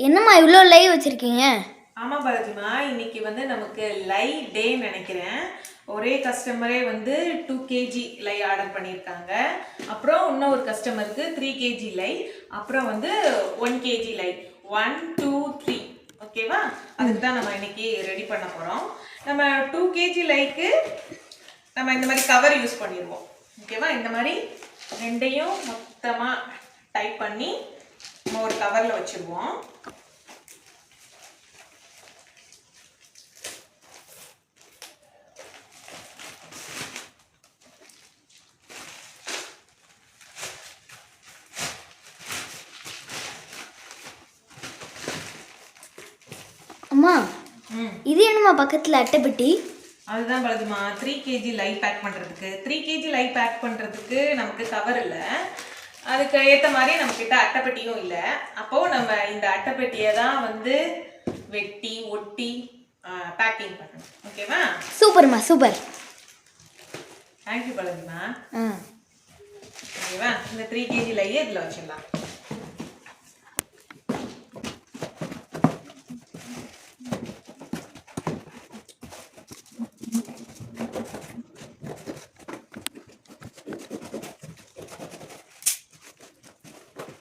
என்னம்மா இவ்வளோ லைவ் வச்சுருக்கீங்க? ஆமாம் பாரதிமா, இன்னைக்கு வந்து நமக்கு லை டேன்னு நினைக்கிறேன். ஒரே கஸ்டமரே வந்து 2 கேஜி லை ஆர்டர் பண்ணியிருக்காங்க. அப்புறம் இன்னும் ஒரு கஸ்டமருக்கு 3 கேஜி லை, அப்புறம் வந்து 1 கேஜி லை. 1 2 3 ஓகேவா? அதுக்கு தான் நம்ம இன்னைக்கு ரெடி பண்ண போகிறோம். நம்ம 2 கேஜி லைக்கு நம்ம இந்த மாதிரி கவர் யூஸ் பண்ணிடுவோம். ஓகேவா? இந்த மாதிரி ரெண்டையும் மொத்தமாக டைப் பண்ணி நம்ம ஒரு கவரில் வச்சுருவோம். அம்மா இது என்னம்மா பக்கத்தில் அட்டைப்பெட்டி? அதுதான் பலதுமா, 3 கேஜி லை பேக் பண்ணுறதுக்கு. 3 கேஜி லை பேக் பண்ணுறதுக்கு நமக்கு கவர் இல்லை, அதுக்கு ஏற்ற மாதிரி நம்மக்கிட்ட அட்டைப்பெட்டியும் இல்லை. அப்போது நம்ம இந்த அட்டைப்பெட்டியை தான் வந்து வெட்டி ஒட்டி பேக்கிங் பண்ணணும். ஓகேவா? சூப்பர்மா, சூப்பர். தேங்க்யூ பலதுமா. ஓகேவா? இந்த 3 கேஜி லையை இதில் வச்சிடலாம்.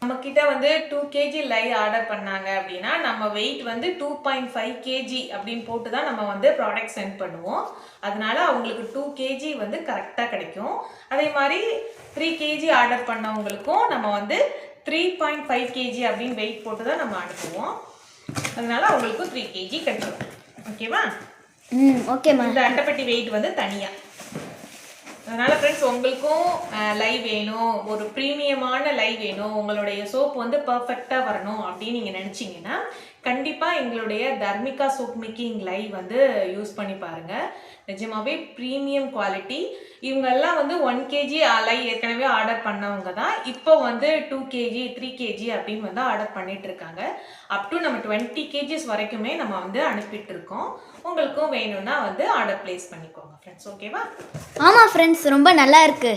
நம்மக்கிட்ட வந்து 2 கேஜி லை ஆர்டர் பண்ணாங்க அப்படின்னா நம்ம வெயிட் வந்து 2.5 கேஜி அப்படின்னு போட்டு தான் நம்ம வந்து ப்ராடக்ட் சென்ட் பண்ணுவோம். அதனால அவங்களுக்கு 2 கேஜி வந்து கரெக்டாக கிடைக்கும். அதே மாதிரி 3 கேஜி ஆர்டர் பண்ணவங்களுக்கும் நம்ம வந்து 3.5 கேஜி அப்படின்னு வெயிட் போட்டு தான் நம்ம அனுப்புவோம். அதனால அவங்களுக்கும் 3 கேஜி கிடைக்கும். ஓகேவா? ஓகேம்மா. இந்த அட்டைப்பெட்டி வெயிட் வந்து தனியாக. அதனால் ஃப்ரெண்ட்ஸ், உங்களுக்கும் லை வேணும், ஒரு ப்ரீமியமான லை வேணும், உங்களுடைய சோப் வந்து பர்ஃபெக்டாக வரணும் அப்படின்னு நீங்கள் நினச்சிங்கன்னா கண்டிப்பாக எங்களுடைய தர்மிகா சோப் மேக்கிங் லை வந்து யூஸ் பண்ணி பாருங்கள். நிஜமாவே ப்ரீமியம் குவாலிட்டி. இவங்கெல்லாம் வந்து 1 கேஜி லை ஏற்கனவே ஆர்டர் பண்ணவங்க தான் இப்போ வந்து 2 கேஜி 3 கேஜி அப்படின்னு வந்து ஆர்டர் பண்ணிட்டு இருக்காங்க. அப் டு நம்ம 20 கேஜிஸ் வரைக்குமே நம்ம வந்து அனுப்பிட்டு இருக்கோம். உங்களுக்கும் வேணும்னா வந்து ஆர்டர் பிளேஸ் பண்ணிக்கோங்க ஃப்ரெண்ட்ஸ். ஓகேவா? ஆமாம் ஃப்ரெண்ட்ஸ், ரொம்ப நல்லா இருக்கு.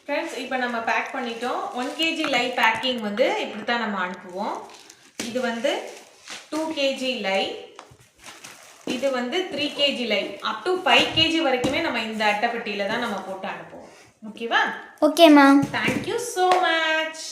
ஃப்ரெண்ட்ஸ், இப்போ நம்ம பேக் பண்ணிட்டோம். 1 கேஜி லை பேக்கிங் வந்து இப்படி தான் நம்ம அனுப்புவோம். இது வந்து 2 கேஜி லை, இது வந்து 3 கேஜி லை. அப் டு 5 கேஜி வரைக்குமே நம்ம இந்த அட்டைப்பெட்டியில தான் நம்ம போட்டு அனுப்புவோம். ஓகேவா? Okay ma'am. Thank you so much.